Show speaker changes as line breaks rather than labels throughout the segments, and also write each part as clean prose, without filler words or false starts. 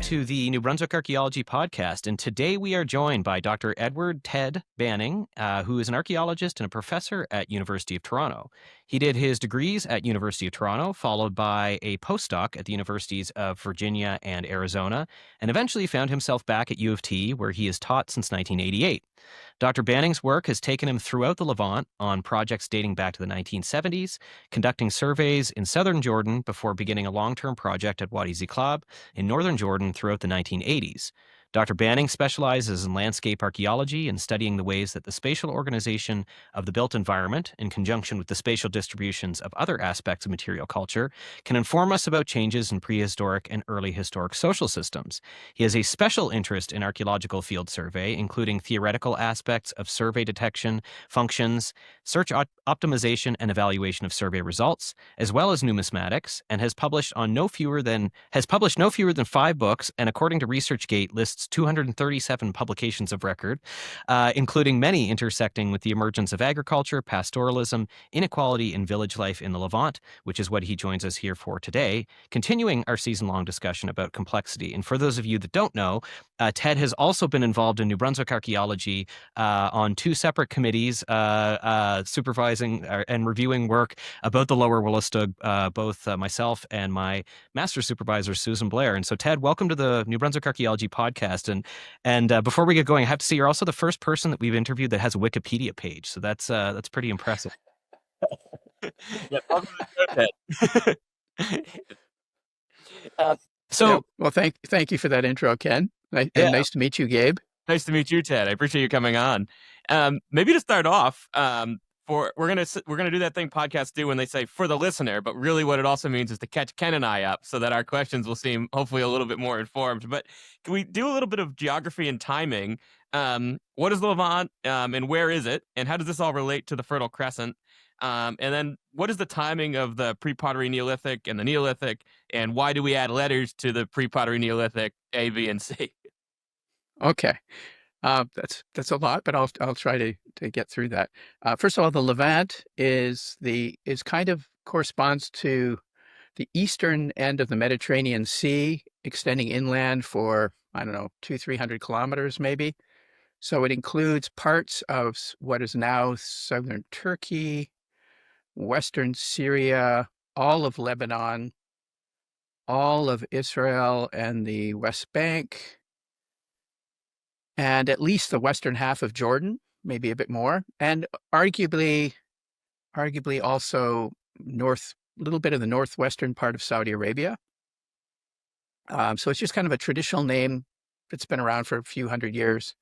to the New Brunswick Archaeology Podcast, and today we are joined by Dr. Edward Ted Banning, who is an archaeologist and a professor at University of Toronto. He did his degrees at University of Toronto, followed by a postdoc at the Universities of Virginia and Arizona, and eventually found himself back at U of T, where he has taught since 1988. Dr. Banning's work has taken him throughout the Levant on projects dating back to the 1970s, conducting surveys in southern Jordan before beginning a long-term project at Wadi Ziklab in northern Jordan throughout the 1980s. Dr. Banning specializes in landscape archaeology and studying the ways that the spatial organization of the built environment, in conjunction with the spatial distributions of other aspects of material culture, can inform us about changes in prehistoric and early historic social systems. He has a special interest in archaeological field survey, including theoretical aspects of survey detection, functions, search optimization, and evaluation of survey results, as well as numismatics, and has published no fewer than 5 books, and according to ResearchGate, lists 237 publications of record, including many intersecting with the emergence of agriculture, pastoralism, inequality, and village life in the Levant, which is what he joins us here for today, continuing our season-long discussion about complexity. And for those of you that don't know, Ted has also been involved in New Brunswick archaeology on 2 separate committees, supervising and reviewing work about the Lower Woolistug, both myself and my master supervisor, Susan Blair. And so, Ted, welcome to the New Brunswick Archaeology Podcast. And before we get going, I have to say you're also the first person that we've interviewed that has a Wikipedia page. So that's pretty impressive.
Yeah, welcome to the show, Ted.
Well, thank you for that intro, Ken. And nice to meet you, Gabe.
Nice to meet you, Ted. I appreciate you coming on. Maybe to start off, we're gonna do that thing podcasts do when they say for the listener, but really what it also means is to catch Ken and I up so that our questions will seem hopefully a little bit more informed. But can we do a little bit of geography and timing? What is the Levant, and where is it, and how does this all relate to the Fertile Crescent? And then what is the timing of the pre-pottery Neolithic and the Neolithic, and why do we add letters to the pre-pottery Neolithic A, B, and C?
Okay. That's a lot, but I'll try to get through that. First of all, the Levant is kind of corresponds to the eastern end of the Mediterranean Sea, extending inland for, 200-300 kilometers maybe. So it includes parts of what is now southern Turkey, western Syria, all of Lebanon, all of Israel and the West Bank, and at least the western half of Jordan, maybe a bit more, and arguably also a little bit of the northwestern part of Saudi Arabia. So it's just kind of a traditional name that's been around for a few hundred years,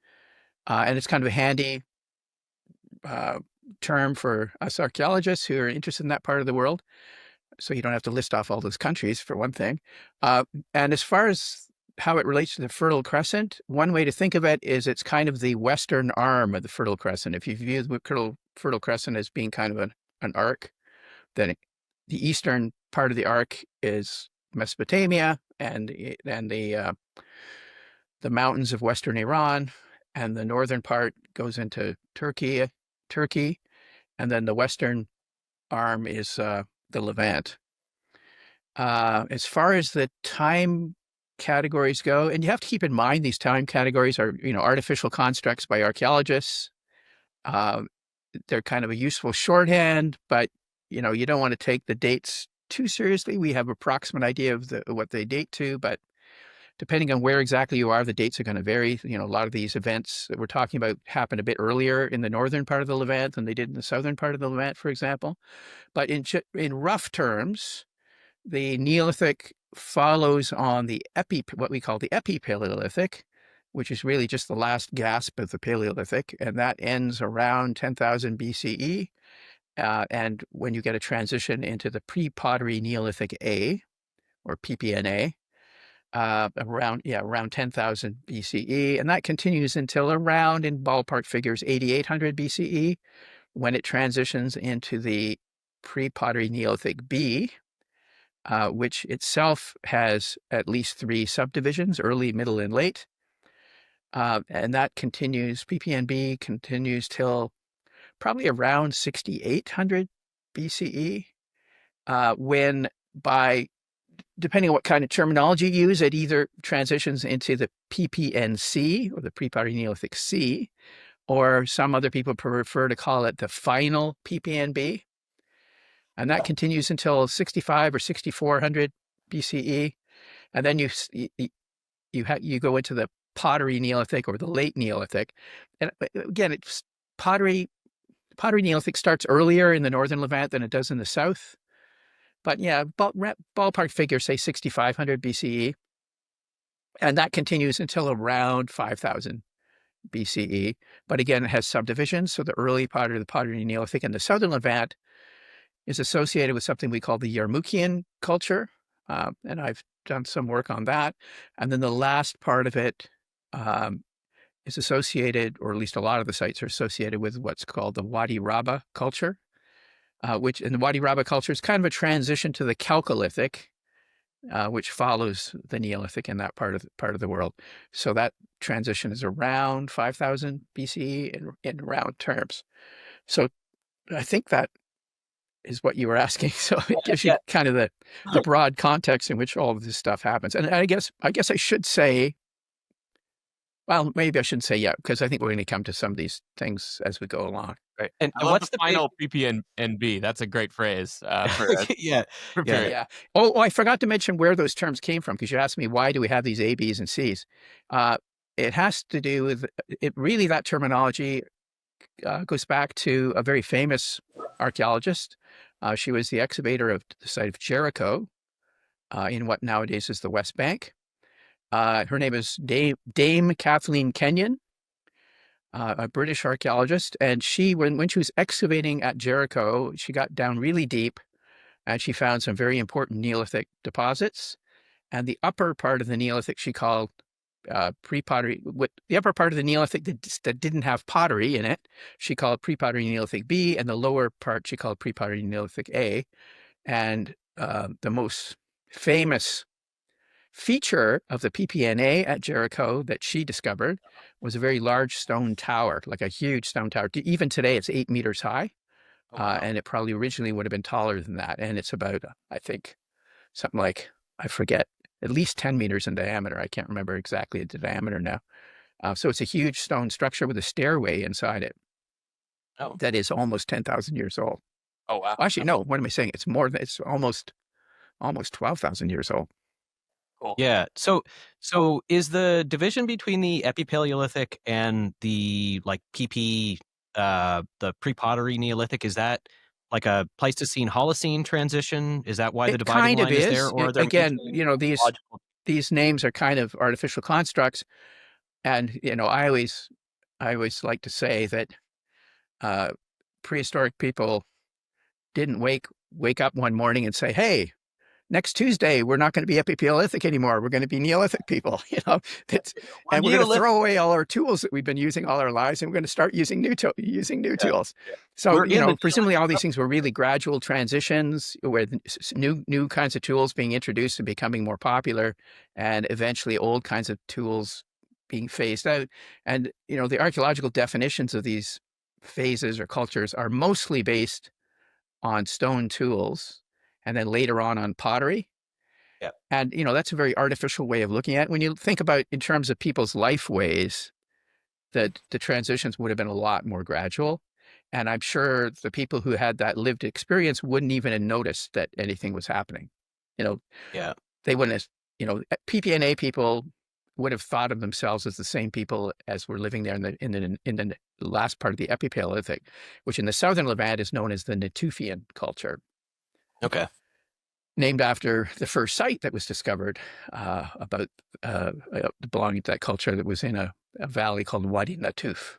and it's kind of a handy term for us archaeologists who are interested in that part of the world. So you don't have to list off all those countries, for one thing. And as far as how it relates to the Fertile Crescent, one way to think of it is it's kind of the western arm of the Fertile Crescent. If you view the Fertile Crescent as being kind of an arc, then the eastern part of the arc is Mesopotamia and the mountains of western Iran, and the northern part goes into Turkey, and then the western arm is the Levant. As far as the time categories go, and you have to keep in mind these time categories are, artificial constructs by archaeologists. They're kind of a useful shorthand, but, you don't want to take the dates too seriously. We have an approximate idea of what they date to, but depending on where exactly you are, the dates are going to vary. A lot of these events that we're talking about happened a bit earlier in the northern part of the Levant than they did in the southern part of the Levant, for example. But in rough terms, the Neolithic follows on what we call the Epi-Paleolithic, which is really just the last gasp of the Paleolithic, and that ends around 10,000 BCE. And when you get a transition into the pre-pottery Neolithic A, or PPNA, around 10,000 BCE, and that continues until around, in ballpark figures, 8,800 BCE, when it transitions into the pre-pottery Neolithic B, which itself has at least 3 subdivisions, early, middle, and late. And that continues, PPNB continues till probably around 6,800 BCE, when by depending on what kind of terminology you use, it either transitions into the PPNC, or the pre-pottery Neolithic C, or some other people prefer to call it the final PPNB. And that continues until 65 or 6400 BCE. And then you go into the pottery Neolithic, or the late Neolithic. And again, it's pottery Neolithic starts earlier in the northern Levant than it does in the south. But yeah, ballpark figure, say 6500 BCE. And that continues until around 5000 BCE. But again, it has subdivisions. So the early pottery, the pottery Neolithic, and the southern Levant is associated with something we call the Yarmoukhian culture. And I've done some work on that. And then the last part of it is associated, or at least a lot of the sites are associated with what's called the Wadi Raba culture, which in the Wadi Raba culture is kind of a transition to the Chalcolithic, which follows the Neolithic in that part of the world. So that transition is around 5000 BCE in round terms. So I think that is what you were asking. So it gives you kind of the broad context in which all of this stuff happens. And I guess I should say, well, maybe I shouldn't say yet, because I think we're going to come to some of these things as we go along.
Right. And what's the final PPNB? That's a great phrase.
Yeah.
Oh, I forgot to mention where those terms came from, because you asked me, why do we have these A, Bs, and Cs? It has to do with it. Really, that terminology goes back to a very famous archaeologist. She was the excavator of the site of Jericho in what nowadays is the West Bank. Her name is Dame Kathleen Kenyon, a British archaeologist. And she, when she was excavating at Jericho, she got down really deep and she found some very important Neolithic deposits. And the upper part of the Neolithic she called pre-pottery. The upper part of the Neolithic that didn't have pottery in it, she called pre-pottery Neolithic B, and the lower part she called pre-pottery Neolithic A. And the most famous feature of the PPNA at Jericho that she discovered was a very large stone tower, like a huge stone tower. Even today, it's 8 meters high, and it probably originally would have been taller than that. And it's about, I think, something like, I forget, at least 10 meters in diameter. I can't remember exactly the diameter now. So it's a huge stone structure with a stairway inside it.
Oh.
That is almost 10,000 years old.
Oh, wow.
Actually, no, what am I saying? It's more than, it's almost 12,000 years old.
Cool.
Yeah. So is the division between the Epipaleolithic and the the pre-pottery Neolithic, is that like a Pleistocene Holocene transition? Is that why the dividing line is there? Or are there
again, these names are kind of artificial constructs, and I always like to say that prehistoric people didn't wake up one morning and say, "Hey, next Tuesday, we're not going to be Epipaleolithic anymore. We're going to be Neolithic people," and we're going to throw away all our tools that we've been using all our lives, and we're going to start using new tools. So, presumably all these things were really gradual transitions where new kinds of tools being introduced and becoming more popular, and eventually old kinds of tools being phased out. And, the archaeological definitions of these phases or cultures are mostly based on stone tools, and then later on pottery.
Yeah.
And, that's a very artificial way of looking at it. When you think about in terms of people's life ways, that the transitions would have been a lot more gradual. And I'm sure the people who had that lived experience wouldn't even have noticed that anything was happening.
Yeah.
They wouldn't have, PPNA people would have thought of themselves as the same people as were living there in the last part of the Epipaleolithic, which in the southern Levant is known as the Natufian culture.
Okay.
Named after the first site that was discovered about belonging to that culture that was in a valley called Wadi Natuf.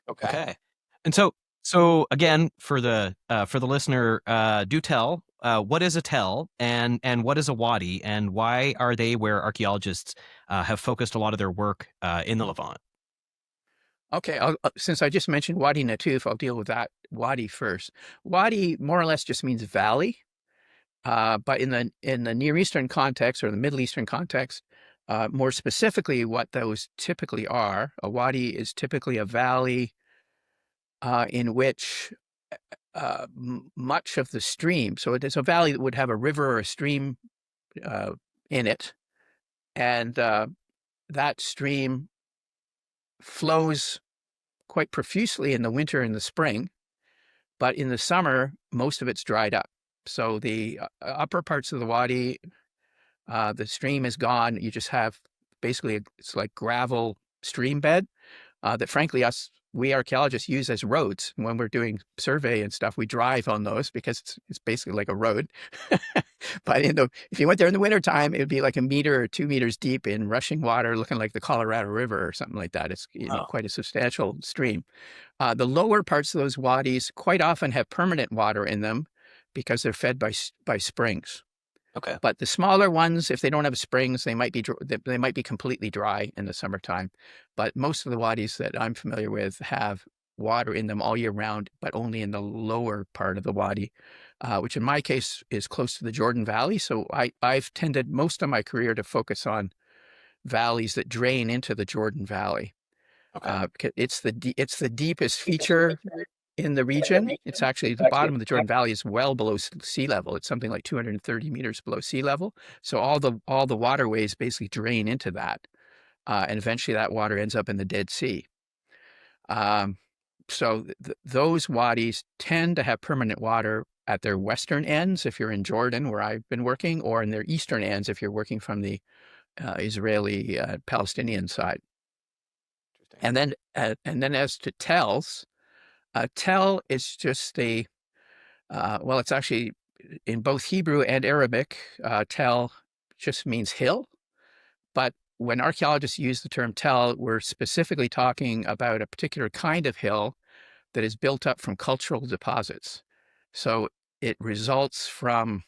Okay. And so again, for the listener, do tell, what is a tell and what is a wadi, and why are they where archaeologists have focused a lot of their work in the Levant?
Okay, since I just mentioned Wadi Natuf, I'll deal with that wadi first. Wadi more or less just means valley. But in the Near Eastern context or the Middle Eastern context, more specifically, what those typically are, a wadi is typically a valley in which much of the stream, so it is a valley that would have a river or a stream in it. And that stream flows quite profusely in the winter and the spring, but in the summer, most of it's dried up. So the upper parts of the wadi, the stream is gone. You just have basically, it's like gravel stream bed that frankly we archaeologists use as roads. When we're doing survey and stuff, we drive on those because it's basically like a road. But if you went there in the wintertime, it would be like 1 meter or 2 meters deep in rushing water, looking like the Colorado River or something like that. It's quite a substantial stream. The lower parts of those wadis quite often have permanent water in them because they're fed by springs.
Okay.
But the smaller ones, if they don't have springs, they might be completely dry in the summertime. But most of the wadis that I'm familiar with have water in them all year round, but only in the lower part of the wadi, which in my case is close to the Jordan Valley. So I've tended most of my career to focus on valleys that drain into the Jordan Valley.
Okay.
It's the deepest feature in the region. It's actually the bottom of the Jordan Valley is well below sea level. It's something like 230 meters below sea level. So all the waterways basically drain into that, and eventually that water ends up in the Dead Sea. So those wadis tend to have permanent water at their western ends if you're in Jordan, where I've been working, or in their eastern ends if you're working from the Israeli Palestinian side. And then as to tells. Tell is just it's actually in both Hebrew and Arabic, tell just means hill. But when archaeologists use the term tell, we're specifically talking about a particular kind of hill that is built up from cultural deposits. So it results from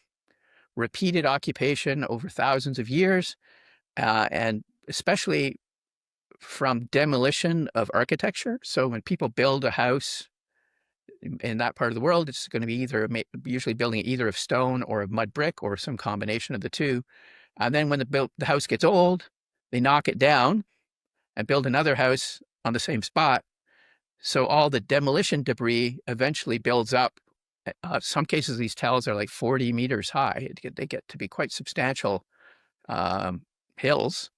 repeated occupation over thousands of years, and especially from demolition of architecture. So when people build a house in that part of the world, it's going to be usually building it either of stone or of mud brick or some combination of the two. And then when the house gets old, they knock it down and build another house on the same spot. So all the demolition debris eventually builds up. Some cases, these tells are like 40 meters high. They get to be quite substantial hills.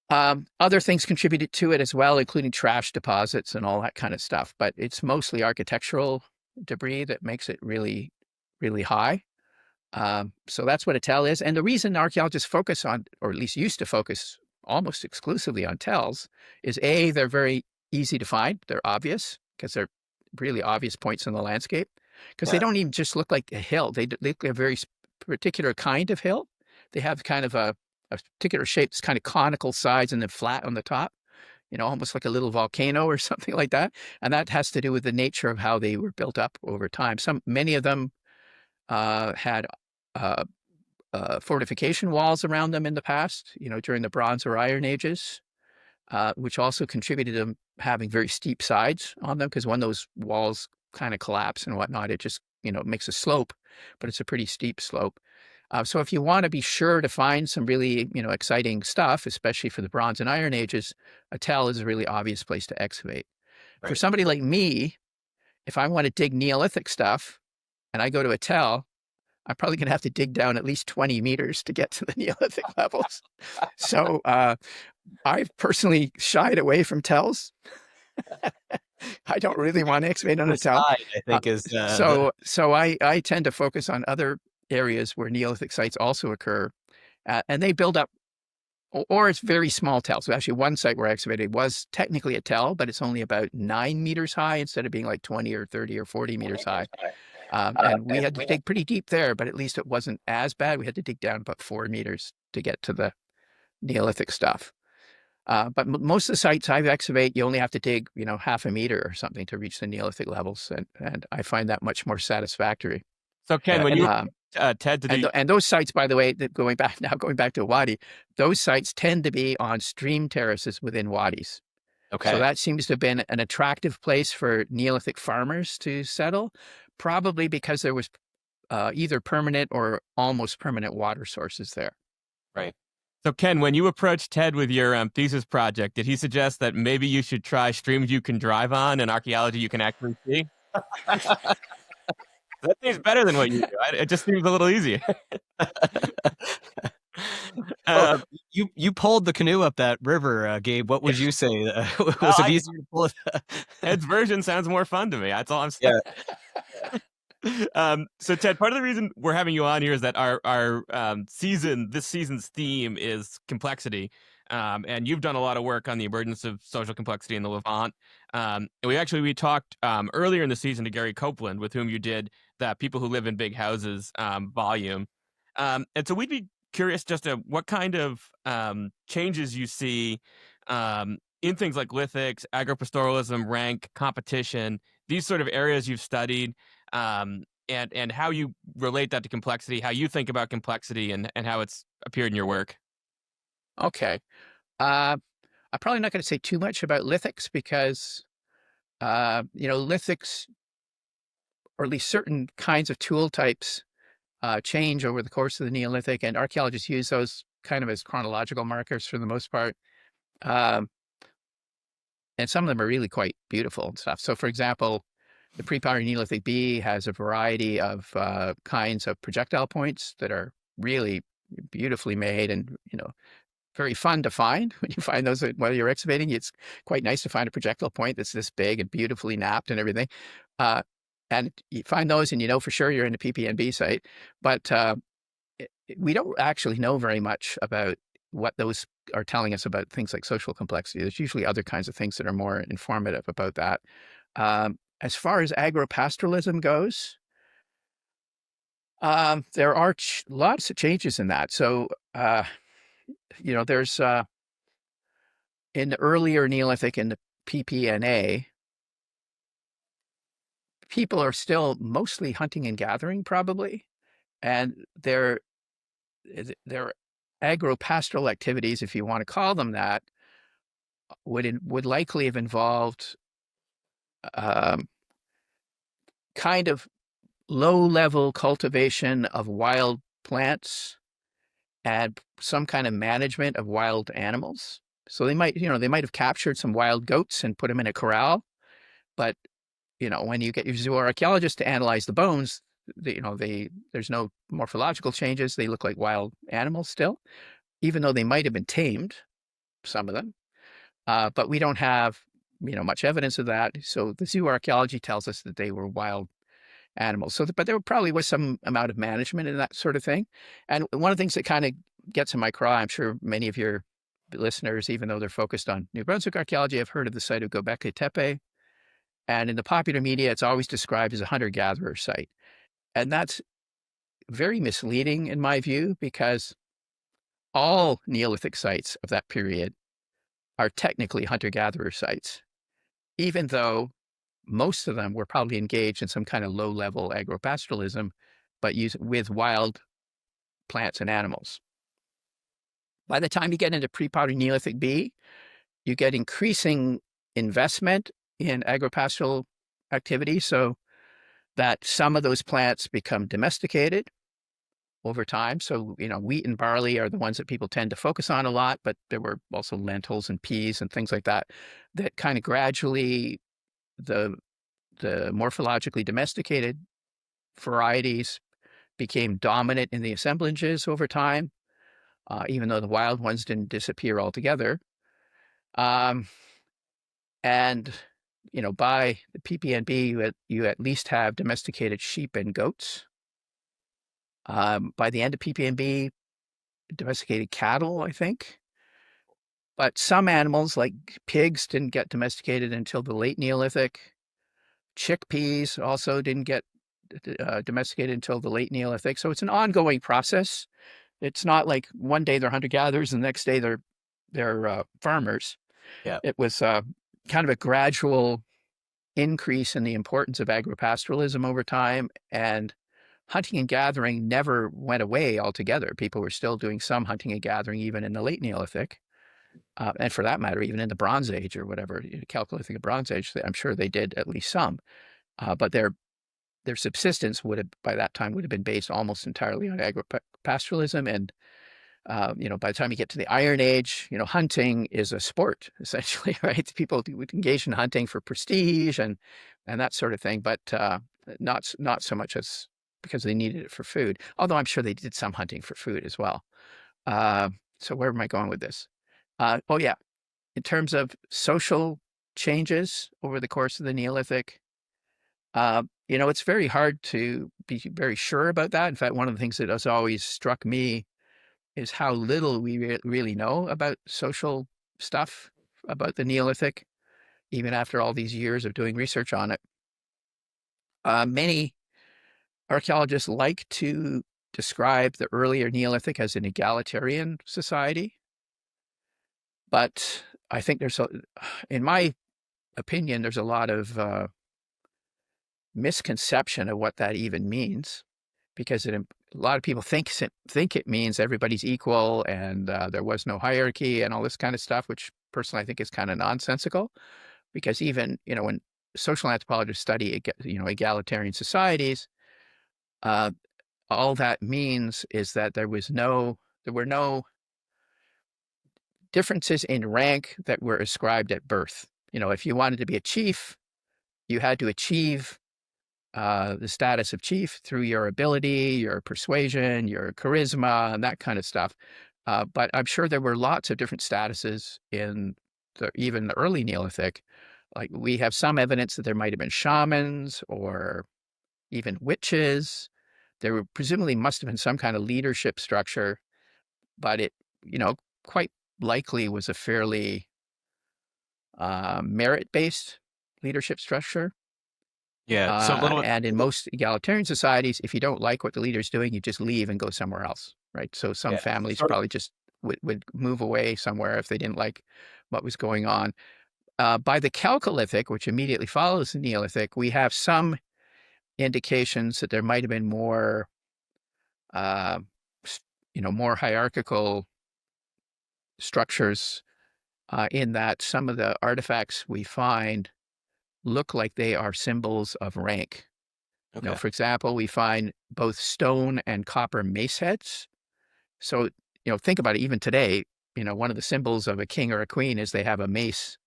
Other things contributed to it as well, including trash deposits and all that kind of stuff. But it's mostly architectural debris that makes it really, really high. So that's what a tell is. And the reason archaeologists focus on, or at least used to focus almost exclusively on tells, is A, they're very easy to find. They're obvious because they're really obvious points in the landscape. Because they don't even just look like a hill. They look like a very particular kind of hill. They have kind of a particular shape that's kind of conical sides and then flat on the top, almost like a little volcano or something like that. And that has to do with the nature of how they were built up over time. Many of them had fortification walls around them in the past, during the Bronze or Iron Ages, which also contributed to them having very steep sides on them, because when those walls kind of collapse and whatnot, it just, makes a slope, but it's a pretty steep slope. So if you want to be sure to find some really, exciting stuff, especially for the Bronze and Iron Ages, a tell is a really obvious place to excavate. Right. For somebody like me, if I want to dig Neolithic stuff and I go to a tell, I'm probably going to have to dig down at least 20 meters to get to the Neolithic levels. So I've personally shied away from tells. I don't really want to excavate on a tell.
I think is
so I tend to focus on other areas where Neolithic sites also occur, and they build up, or it's very small tells. So actually one site where I excavated was technically a tell, but it's only about 9 meters high instead of being like 20 or 30 or 40 meters high. And we had to dig pretty deep there, but at least it wasn't as bad. We had to dig down about 4 meters to get to the Neolithic stuff. But most of the sites I've excavated, you only have to dig, half a meter or something to reach the Neolithic levels. And I find that much more satisfactory.
So Ken, when you Ted,
and those sites, by the way, going back to a wadi, those sites tend to be on stream terraces within wadis.
Okay.
So that seems to have been an attractive place for Neolithic farmers to settle, probably because there was either permanent or almost permanent water sources there.
Right.
So Ken, when you approached Ted with your thesis project, did he suggest that maybe you should try streams you can drive on and archaeology you can actually see? That seems better than what you do. It just seems a little easier.
Well, you pulled the canoe up that river, Gabe. What would you say? Was it easier to pull it?
Ed's version sounds more fun to me. That's all I'm saying.
Yeah.
So Ted, part of the reason we're having you on here is that our this season's theme is complexity. And you've done a lot of work on the emergence of social complexity in the Levant. And we talked earlier in the season to Gary Copeland, with whom you did the People Who Live in Big Houses volume. And so we'd be curious just to what kind of changes you see in things like lithics, agropastoralism, rank, competition, these sort of areas you've studied, and how you relate that to complexity, how you think about complexity, and how it's appeared in your work.
Okay. I'm probably not going to say too much about lithics because, lithics, or at least certain kinds of tool types, change over the course of the Neolithic, and archaeologists use those kind of as chronological markers for the most part. And some of them are really quite beautiful and stuff. So, for example, the pre-POTTERY Neolithic B has a variety of kinds of projectile points that are really beautifully made and, very fun to find. When you find those while you're excavating, it's quite nice to find a projectile point that's this big and beautifully napped and everything. And you find those and you know for sure you're in a PPNB site. But we don't actually know very much about what those are telling us about things like social complexity. There's usually other kinds of things that are more informative about that. As far as agropastoralism goes, there are lots of changes in that. So, there's in the earlier Neolithic in the PPNA, people are still mostly hunting and gathering, probably, and their agropastoral activities, if you want to call them that, would likely have involved kind of low-level cultivation of wild plants and some kind of management of wild animals. So they might have captured some wild goats and put them in a corral, but when you get your zooarchaeologist to analyze the bones, there's no morphological changes. They look like wild animals still, even though they might have been tamed, some of them. But we don't have much evidence of that. So the zooarchaeology tells us that they were wild animals. But there probably was some amount of management and that sort of thing. And one of the things that kind of gets in my craw, I'm sure many of your listeners, even though they're focused on New Brunswick archaeology, have heard of the site of Göbekli Tepe. And in the popular media, it's always described as a hunter-gatherer site. And that's very misleading in my view, because all Neolithic sites of that period are technically hunter-gatherer sites, even though most of them were probably engaged in some kind of low-level agropastoralism, but with wild plants and animals. By the time you get into pre-POTTERY Neolithic B, you get increasing investment in agropastoral activity, so that some of those plants become domesticated over time. So, wheat and barley are the ones that people tend to focus on a lot, but there were also lentils and peas and things like that kind of gradually the morphologically domesticated varieties became dominant in the assemblages over time, even though the wild ones didn't disappear altogether. And, by the PPNB, you at least have domesticated sheep and goats. By the end of PPNB, domesticated cattle, I think. But some animals, like pigs, didn't get domesticated until the late Neolithic. Chickpeas also didn't get domesticated until the late Neolithic. So it's an ongoing process. It's not like one day they're hunter-gatherers and the next day they're farmers.
Yeah.
It was kind of a gradual increase in the importance of agropastoralism over time, and hunting and gathering never went away altogether. People were still doing some hunting and gathering even in the late Neolithic. And for that matter, even in the Bronze Age or whatever, Chalcolithic and Bronze Age, I'm sure they did at least some. But their subsistence by that time would have been based almost entirely on agropastoralism, and By the time you get to the Iron Age, hunting is a sport essentially, right? People would engage in hunting for prestige and that sort of thing, but not so much as because they needed it for food. Although I'm sure they did some hunting for food as well. So where am I going with this? Oh yeah, in terms of social changes over the course of the Neolithic, it's very hard to be very sure about that. In fact, one of the things that has always struck me is how little we really know about social stuff about the Neolithic, even after all these years of doing research on it. Many archaeologists like to describe the earlier Neolithic as an egalitarian society, but I think in my opinion, there's a lot of misconception of what that even means, because a lot of people think it means everybody's equal and there was no hierarchy and all this kind of stuff, which personally I think is kind of nonsensical, because even when social anthropologists study egalitarian societies, all that means is that there were no differences in rank that were ascribed at birth. If you wanted to be a chief, you had to achieve the status of chief through your ability, your persuasion, your charisma, and that kind of stuff. But I'm sure there were lots of different statuses in even the early Neolithic. Like we have some evidence that there might have been shamans or even witches. There presumably must have been some kind of leadership structure, but it, quite likely was a fairly merit-based leadership structure.
Yeah. So a little
and in most egalitarian societies, if you don't like what the leader's doing, you just leave and go somewhere else, right? So some
yeah,
families
sort of
probably just would move away somewhere if they didn't like what was going on. By the Chalcolithic, which immediately follows the Neolithic, we have some indications that there might have been more, more hierarchical structures in that some of the artifacts we find look like they are symbols of rank.
okay.
For example, we find both stone and copper mace heads. So, think about it. Even today, one of the symbols of a king or a queen is they have a mace.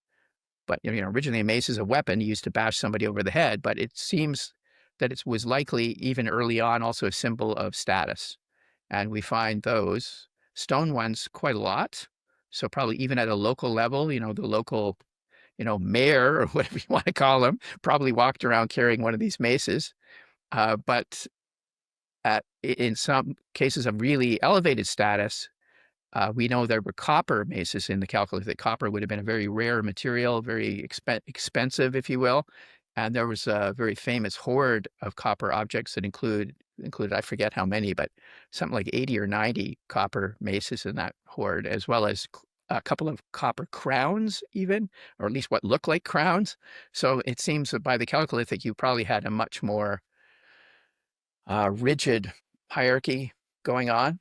But, originally a mace is a weapon used to bash somebody over the head. But it seems that it was likely, even early on, also a symbol of status. And we find those stone ones quite a lot. So probably even at a local level, the local, mayor or whatever you want to call them, probably walked around carrying one of these maces. But in some cases of really elevated status, we know there were copper maces in the Chalcolithic. Copper would have been a very rare material, very expensive, if you will. And there was a very famous hoard of copper objects that included, I forget how many, but something like 80 or 90 copper maces in that hoard, as well as a couple of copper crowns even, or at least what looked like crowns. So it seems that by the Chalcolithic, you probably had a much more rigid hierarchy going on.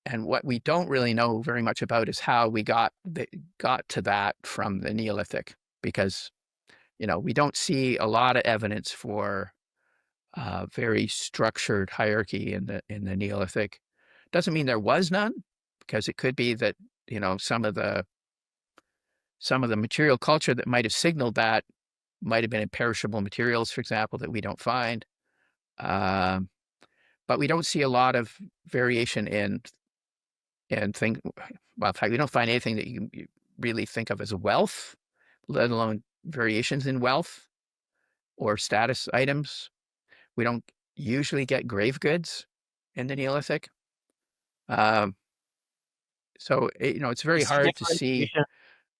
And what we don't really know very much about is how we got to that from the Neolithic, because we don't see a lot of evidence for very structured hierarchy in the Neolithic. Doesn't mean there was none, because it could be that some of the material culture that might have signaled that might have been imperishable materials, for example, that we don't find. But we don't see a lot of variation in things. Well, in fact, we don't find anything that you really think of as wealth, let alone variations in wealth or status items. We don't usually get grave goods in the Neolithic. So, it's
You
very
see
hard to see
differentiation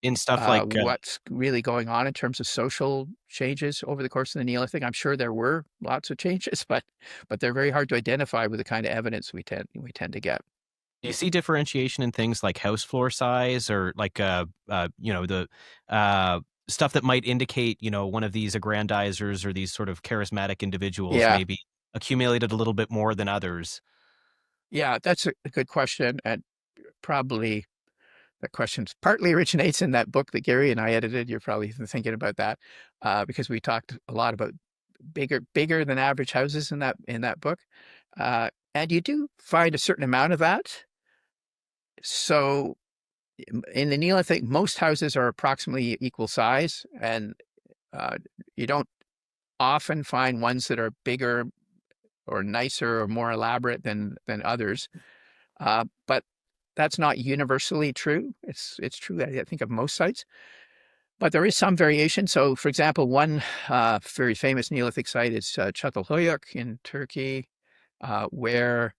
in stuff like
what's really going on in terms of social changes over the course of the Neolithic. I'm sure there were lots of changes, but they're very hard to identify with the kind of evidence we tend to get.
do you see differentiation in things like house floor size or like the stuff that might indicate one of these aggrandizers or these sort of charismatic individuals
Yeah,
maybe accumulated a little bit more than others?
yeah, that's a good question, and probably that question partly originates in that book that Gary and I edited. You're probably thinking about that because we talked a lot about bigger than average houses in that book, and you do find a certain amount of that. So in the Neolithic, most houses are approximately equal size, and you don't often find ones that are bigger or nicer or more elaborate than others. But that's not universally true. It's true, I think, of most sites. But there is some variation. So, for example, one very famous Neolithic site is Çatalhöyük in Turkey, where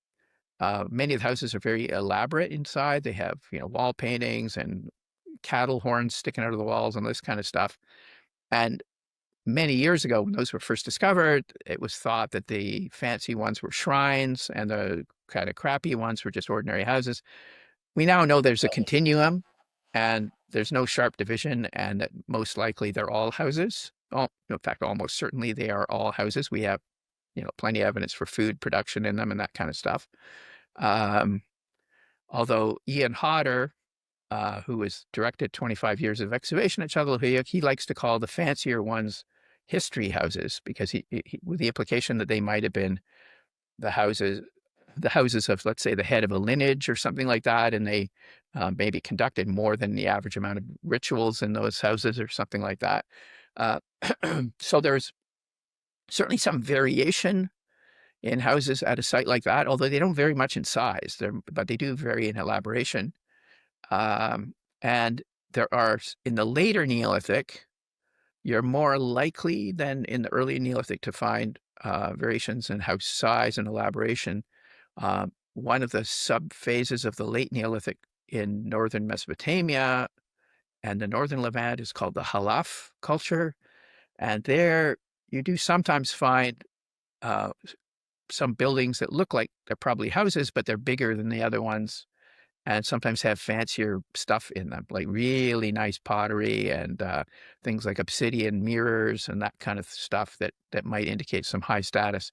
many of the houses are very elaborate inside. They have, wall paintings and cattle horns sticking out of the walls and this kind of stuff. And many years ago, when those were first discovered, it was thought that the fancy ones were shrines and the kind of crappy ones were just ordinary houses. We now know there's a continuum and there's no sharp division, and that most likely they're all houses. In fact, almost certainly they are all houses. We have, plenty of evidence for food production in them and that kind of stuff. Although Ian Hodder, who has directed 25 years of excavation at Çatalhöyük, he likes to call the fancier ones history houses, because he with the implication that they might have been the houses of, let's say, the head of a lineage or something like that, and they maybe conducted more than the average amount of rituals in those houses or something like that. So there's certainly some variation in houses at a site like that, although they don't vary much in size, but they do vary in elaboration. And there are, in the later Neolithic, you're more likely than in the early Neolithic to find variations in house size and elaboration. One of the sub-phases of the late Neolithic in northern Mesopotamia and the northern Levant is called the Halaf culture. And there you do sometimes find some buildings that look like they're probably houses, but they're bigger than the other ones, and sometimes have fancier stuff in them, like really nice pottery and things like obsidian mirrors and that kind of stuff that might indicate some high status.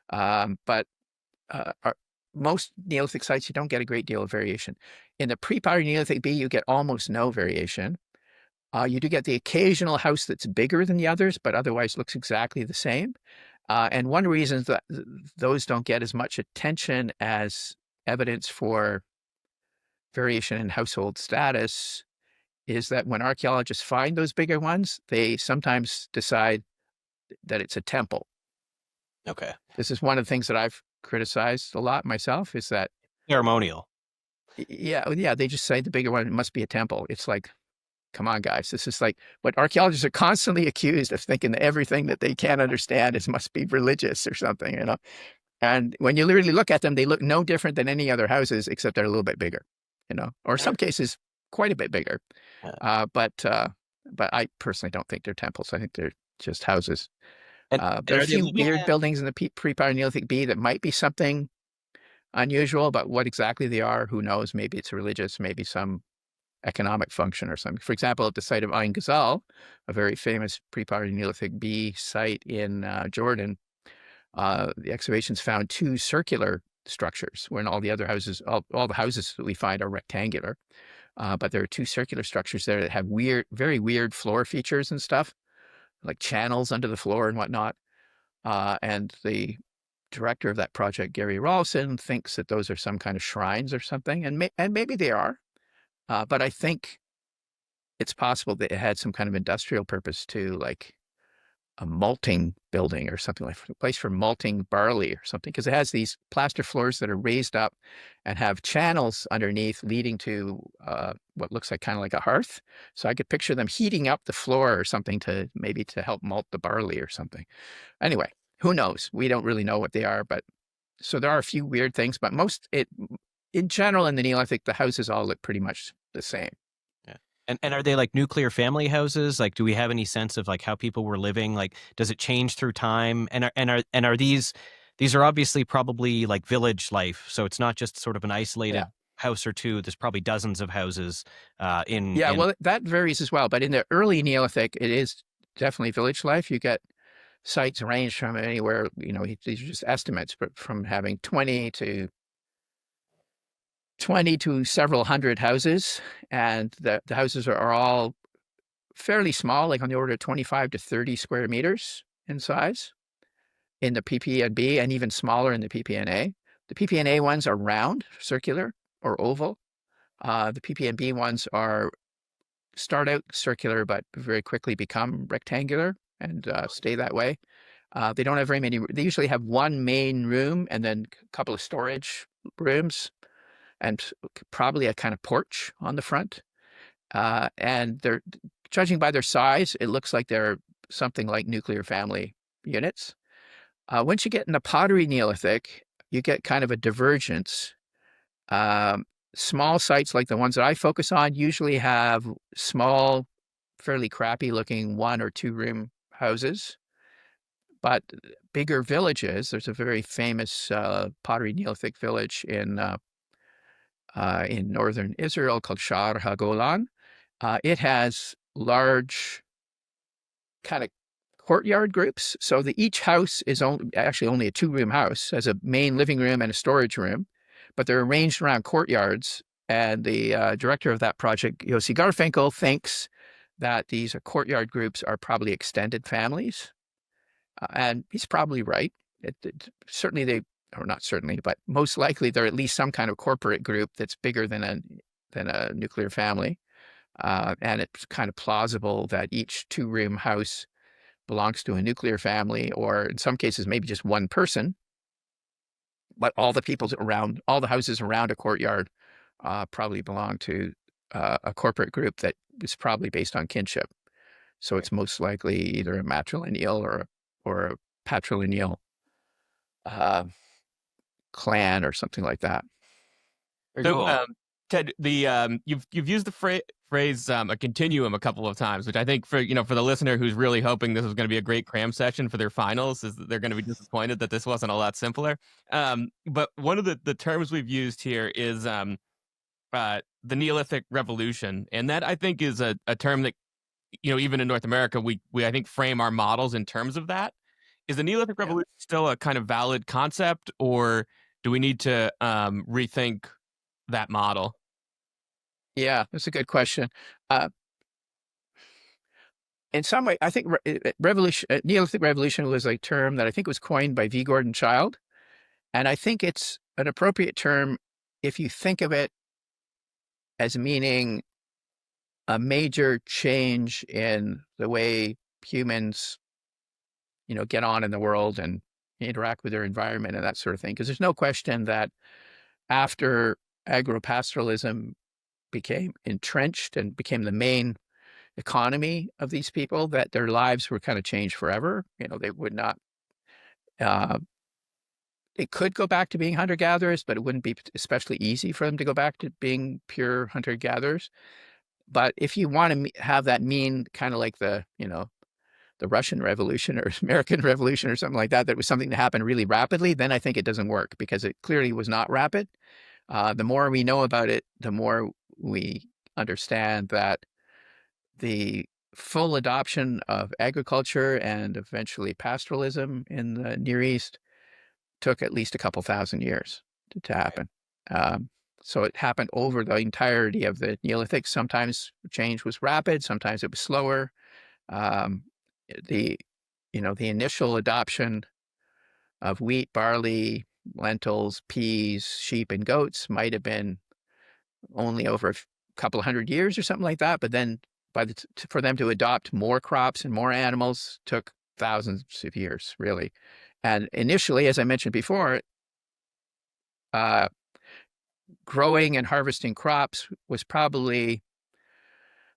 But most Neolithic sites, you don't get a great deal of variation. In the pre-pottery Neolithic B, you get almost no variation. You do get the occasional house that's bigger than the others, but otherwise looks exactly the same. And one reason that those don't get as much attention as evidence for variation in household status is that when archaeologists find those bigger ones, they sometimes decide that it's a temple.
Okay.
This is one of the things that I've criticized a lot myself, is that
Ceremonial.
yeah, they just say the bigger one must be a temple. It's like, come on, guys. This is like what archaeologists are constantly accused of, thinking that everything that they can't understand must be religious or something, And when you literally look at them, they look no different than any other houses, except they're a little bit bigger, or in some cases quite a bit bigger. But I personally don't think they're temples. I think they're just houses. There are a few weird buildings in the pre-pottery Neolithic B that might be something unusual, but what exactly they are, who knows? Maybe it's religious, maybe some economic function or something. For example, at the site of Ain Ghazal, a very famous pre-pottery Neolithic B site in Jordan, the excavations found two circular structures, when all the other houses, all the houses that we find are rectangular. But there are two circular structures there that have very weird floor features and stuff, like channels under the floor and whatnot. And the director of that project, Gary Rawlson, thinks that those are some kind of shrines or something, and maybe they are. But I think it's possible that it had some kind of industrial purpose too, like a malting building or something, like a place for malting barley or something, because it has these plaster floors that are raised up and have channels underneath leading to what looks like kind of like a hearth. So I could picture them heating up the floor or something to help malt the barley or something. Anyway, who knows? We don't really know what they are, but so there are a few weird things, but in general, in the Neolithic, the houses all look pretty much the same.
And are they like nuclear family houses? Like, do we have any sense of like how people were living? Like, does it change through time? And are these are obviously probably like village life, so it's not just sort of an isolated house or two. There's probably dozens of houses
well, that varies as well. But in the early Neolithic, it is definitely village life. You get sites range from anywhere, these are just estimates, but from having 20 to several hundred houses, and the houses are all fairly small, like on the order of 25 to 30 square meters in size in the PPNB, and even smaller in the PPNA. The PPNA ones are round, circular, or oval, The PPNB ones start out circular, but very quickly become rectangular and stay that way. They don't have very many. They usually have one main room and then a couple of storage rooms and probably a kind of porch on the front. And they're, judging by their size, it looks like they're something like nuclear family units. Once you get in the pottery Neolithic, you get kind of a divergence. Small sites like the ones that I focus on usually have small, fairly crappy looking 1 or 2 room houses. But bigger villages, there's a very famous pottery Neolithic village in northern Israel called Shar HaGolan. It has large kind of courtyard groups. So each house is actually only a 2-room house, has a main living room and a storage room, but they're arranged around courtyards. And the director of that project, Yossi Garfinkel, thinks that these courtyard groups are probably extended families. And he's probably right. Certainly or not certainly, but most likely they're at least some kind of corporate group that's bigger than a nuclear family. And it's kind of plausible that each 2-room house belongs to a nuclear family, or in some cases, maybe just one person. But all the houses around a courtyard probably belong to a corporate group that is probably based on kinship. So it's most likely either a matrilineal or a patrilineal clan or something like that.
So, Ted, you've used the phrase a continuum a couple of times, which I think for the listener who's really hoping this was going to be a great cram session for their finals, is that they're going to be disappointed that this wasn't a lot simpler. But one of the terms we've used here is the Neolithic Revolution, and that I think is a term that even in North America we I think frame our models in terms of that. Is the Neolithic Revolution still a kind of valid concept, or do we need to rethink that model?
Yeah, that's a good question. In some way, I think Neolithic Revolution was a term that I think was coined by V. Gordon Childe. And I think it's an appropriate term if you think of it as meaning a major change in the way humans, get on in the world and interact with their environment and that sort of thing. Because there's no question that after agropastoralism became entrenched and became the main economy of these people, that their lives were kind of changed forever. They would not, it could go back to being hunter-gatherers, but it wouldn't be especially easy for them to go back to being pure hunter-gatherers. But if you want to have that mean kind of like the Russian Revolution or American Revolution or something like that, that was something that happened really rapidly, then I think it doesn't work, because it clearly was not rapid. The more we know about it, the more we understand that the full adoption of agriculture and eventually pastoralism in the Near East took at least a couple thousand years to happen. So it happened over the entirety of the Neolithic. Sometimes change was rapid, sometimes it was slower. The initial adoption of wheat, barley, lentils, peas, sheep, and goats might have been only over a couple of 100 years or something like that. But then for them to adopt more crops and more animals took thousands of years, really. And initially, as I mentioned before, growing and harvesting crops was probably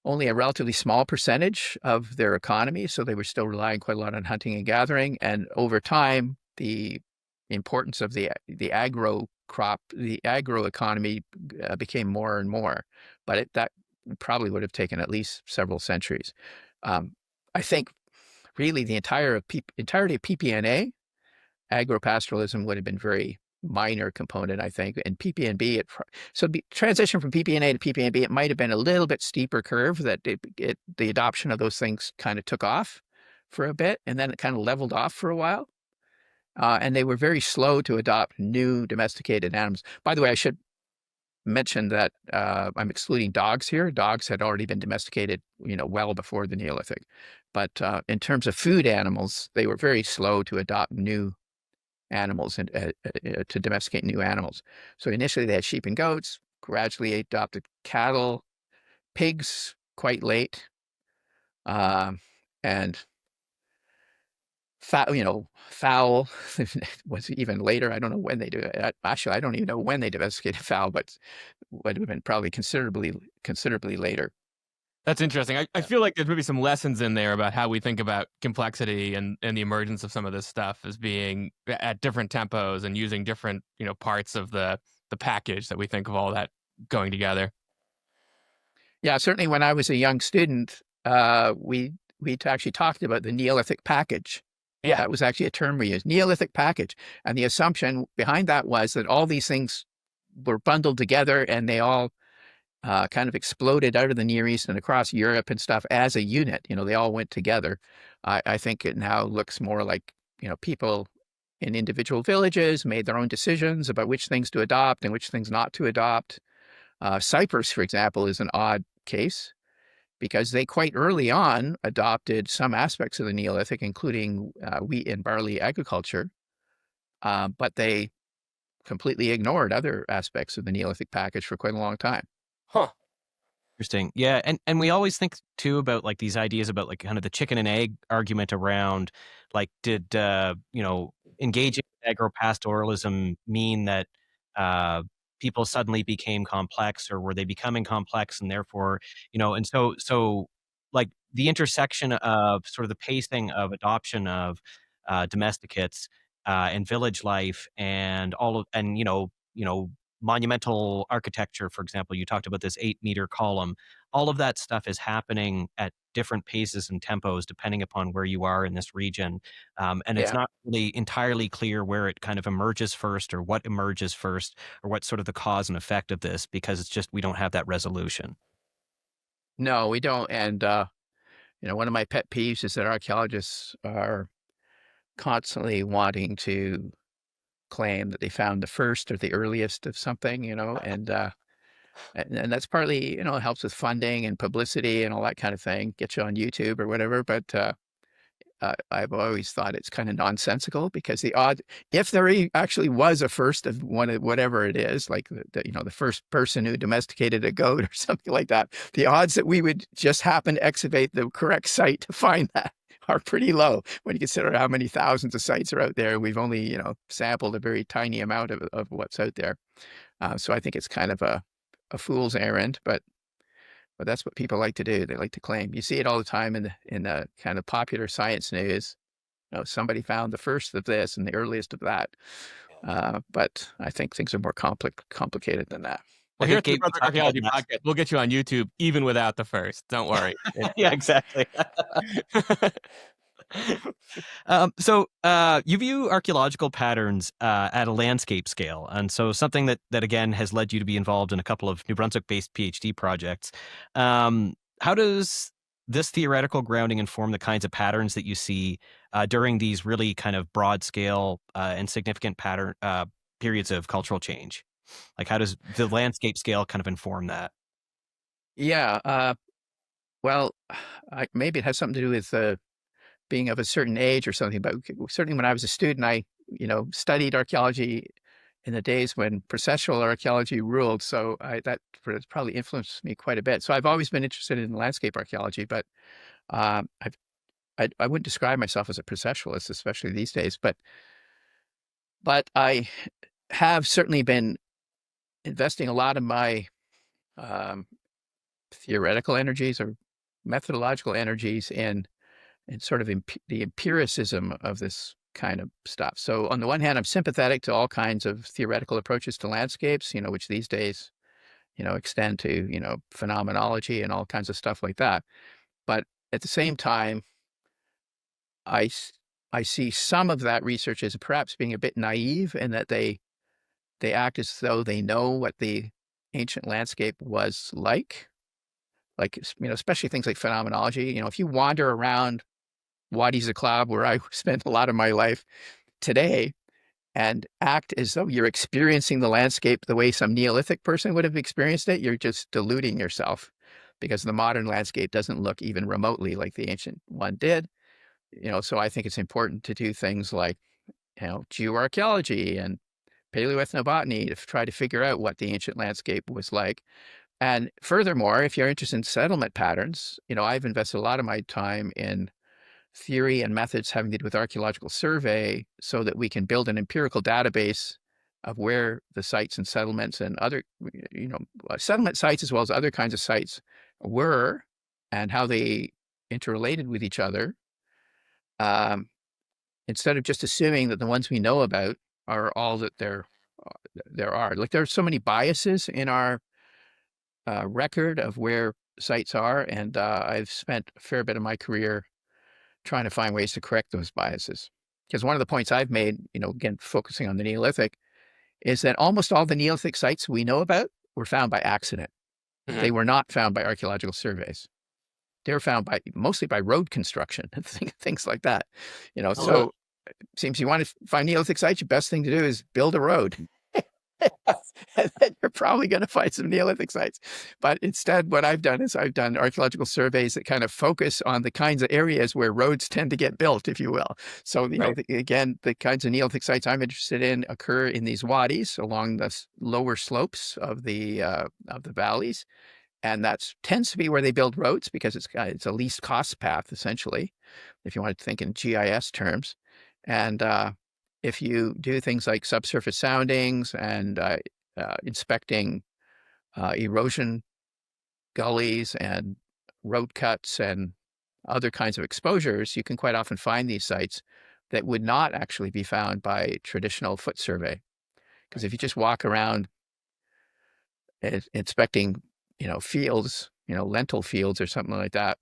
only a relatively small percentage of their economy. So they were still relying quite a lot on hunting and gathering. And over time, the importance of the agro economy became more and more. But that probably would have taken at least several centuries. I think really the entirety of PPNA, agropastoralism, would have been very minor component, I think. And PPNB, so the transition from PPNA to PPNB, it might have been a little bit steeper curve, that the adoption of those things kind of took off for a bit, and then it kind of leveled off for a while. And they were very slow to adopt new domesticated animals. By the way, I should mention that I'm excluding dogs here. Dogs had already been domesticated, well before the Neolithic. But in terms of food animals, they were very slow to adopt new animals and to domesticate new animals. So initially they had sheep and goats. gradually adopted cattle, pigs quite late, and fowl was even later. I don't know when they do it. Actually, I don't even know when they domesticated fowl, but would have been probably considerably later.
That's interesting. I feel like there's maybe some lessons in there about how we think about complexity and the emergence of some of this stuff as being at different tempos and using different, parts of the package that we think of all that going together.
Yeah, certainly when I was a young student, we actually talked about the Neolithic package.
Yeah.
That was actually a term we used, Neolithic package. And the assumption behind that was that all these things were bundled together and they all kind of exploded out of the Near East and across Europe and stuff as a unit. They all went together. I think it now looks more like, people in individual villages made their own decisions about which things to adopt and which things not to adopt. Cyprus, for example, is an odd case because they quite early on adopted some aspects of the Neolithic, including wheat and barley agriculture, but they completely ignored other aspects of the Neolithic package for quite a long time.
Huh.
Interesting. Yeah. And we always think too about like these ideas about like kind of the chicken and egg argument around like, did, engaging with agropastoralism mean that people suddenly became complex, or were they becoming complex and therefore, and so like the intersection of sort of the pacing of adoption of domesticates and village life and monumental architecture, for example, you talked about this 8-meter column. All of that stuff is happening at different paces and tempos depending upon where you are in this region. And it's not really entirely clear where it kind of emerges first or what emerges first or what's sort of the cause and effect of this, because it's just we don't have that resolution.
No, we don't. And, one of my pet peeves is that archaeologists are constantly wanting to claim that they found the first or the earliest of something, and that's partly, it helps with funding and publicity and all that kind of thing, get you on YouTube or whatever. But I've always thought it's kind of nonsensical because if there actually was a first of whatever it is, like the first person who domesticated a goat or something like that, the odds that we would just happen to excavate the correct site to find that are pretty low when you consider how many thousands of sites are out there. We've only, sampled a very tiny amount of what's out there. So I think it's kind of a fool's errand, but that's what people like to do. They like to claim. You see it all the time in the kind of popular science news. Somebody found the first of this and the earliest of that. But I think things are more complicated than that.
Well, here's the Brother Archaeology podcast. We'll get you on YouTube even without the first. Don't worry.
Yeah, exactly. So you view archaeological patterns at a landscape scale. And so something that again has led you to be involved in a couple of New Brunswick-based PhD projects. How does this theoretical grounding inform the kinds of patterns that you see during these really kind of broad scale and significant periods of cultural change? Like, how does the landscape scale kind of inform that?
Yeah. Well, maybe it has something to do with being of a certain age or something. But certainly when I was a student, I, studied archaeology in the days when processual archaeology ruled. So that probably influenced me quite a bit. So I've always been interested in landscape archaeology, but I wouldn't describe myself as a processualist, especially these days. But I have certainly been investing a lot of my theoretical energies or methodological energies in sort of the empiricism of this kind of stuff. So on the one hand, I'm sympathetic to all kinds of theoretical approaches to landscapes, which these days, extend to, phenomenology and all kinds of stuff like that. But at the same time, I see some of that research as perhaps being a bit naive in that they act as though they know what the ancient landscape was like, especially things like phenomenology. If you wander around Wadi Zaklab, where I spent a lot of my life today, and act as though you're experiencing the landscape the way some Neolithic person would have experienced it, you're just deluding yourself, because the modern landscape doesn't look even remotely like the ancient one did. So I think it's important to do things like, geoarchaeology and paleoethnobotany to try to figure out what the ancient landscape was like. And furthermore, if you're interested in settlement patterns, I've invested a lot of my time in theory and methods having to do with archaeological survey so that we can build an empirical database of where the sites and settlements and other, settlement sites as well as other kinds of sites were and how they interrelated with each other. Instead of just assuming that the ones we know about are all that there are. Like there are so many biases in our record of where sites are, and I've spent a fair bit of my career trying to find ways to correct those biases. Because one of the points I've made, again, focusing on the Neolithic, is that almost all the Neolithic sites we know about were found by accident.
Mhm.
They were not found by archaeological surveys. They were found mostly by road construction and things like that. So it seems you want to find Neolithic sites, your best thing to do is build a road. And then you're probably going to find some Neolithic sites. But instead, what I've done is I've done archaeological surveys that kind of focus on the kinds of areas where roads tend to get built, if you will. So, again, the kinds of Neolithic sites I'm interested in occur in these wadis along the lower slopes of the valleys. And that tends to be where they build roads because it's a least cost path, essentially, if you want to think in GIS terms. And if you do things like subsurface soundings and inspecting erosion gullies and road cuts and other kinds of exposures, you can quite often find these sites that would not actually be found by traditional foot survey. Because if you just walk around inspecting, fields, lentil fields or something like that,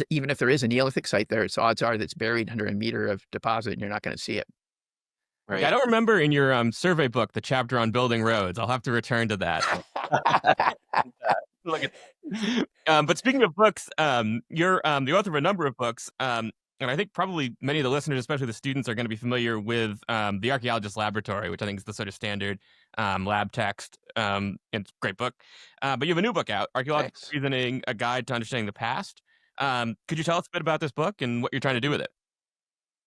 even if there is a Neolithic site there, its odds are that it's buried under a meter of deposit and you're not going to see it.
Right.
Yeah, I don't remember in your survey book the chapter on building roads. I'll have to return to that. Look at but speaking of books, you're the author of a number of books, and I think probably many of the listeners, especially the students, are going to be familiar with the Archaeologist Laboratory, which I think is the sort of standard lab text. It's a great book. But you have a new book out, Archaeological Reasoning, A Guide to Understanding the Past. Could you tell us a bit about this book and what you're trying to do with it?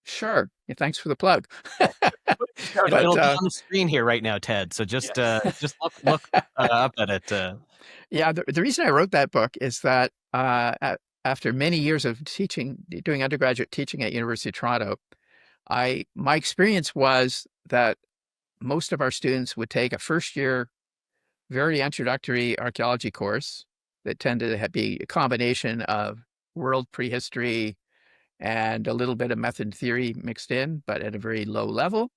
Sure. Yeah, thanks for the plug.
It'll be on the screen here right now, Ted. So just look up at it.
Yeah, the reason I wrote that book is that after many years of doing undergraduate teaching at University of Toronto, my experience was that most of our students would take a first-year, very introductory archaeology course that tended to be a combination of world prehistory and a little bit of method and theory mixed in, but at a very low level.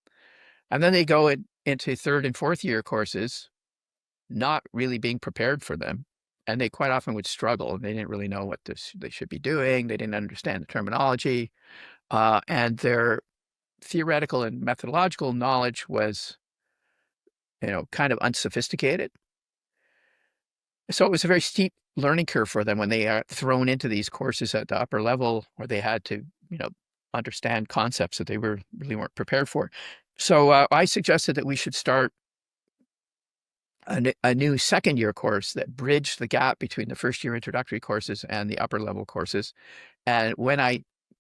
And then they go into third and fourth year courses, not really being prepared for them. And they quite often would struggle. They didn't really know what they should be doing. They didn't understand the terminology. And their theoretical and methodological knowledge was, kind of unsophisticated. So it was a very steep learning curve for them when they are thrown into these courses at the upper level where they had to, understand concepts that they really weren't prepared for. So I suggested that we should start a new second year course that bridged the gap between the first year introductory courses and the upper level courses. And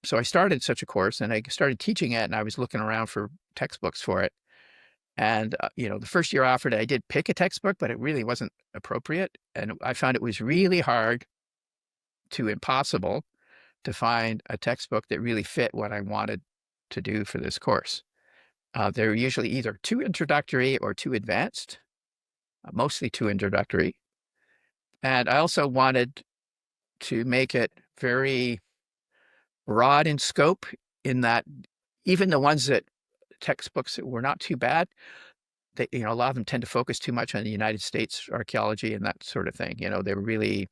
so I started such a course and I started teaching it and I was looking around for textbooks for it. And, the first year I offered it, I did pick a textbook, but it really wasn't appropriate. And I found it was really hard to impossible to find a textbook that really fit what I wanted to do for this course. They're usually either too introductory or too advanced, mostly too introductory. And I also wanted to make it very broad in scope in that even the ones that textbooks that were not too bad, they, a lot of them tend to focus too much on the United States archaeology and that sort of thing. They were really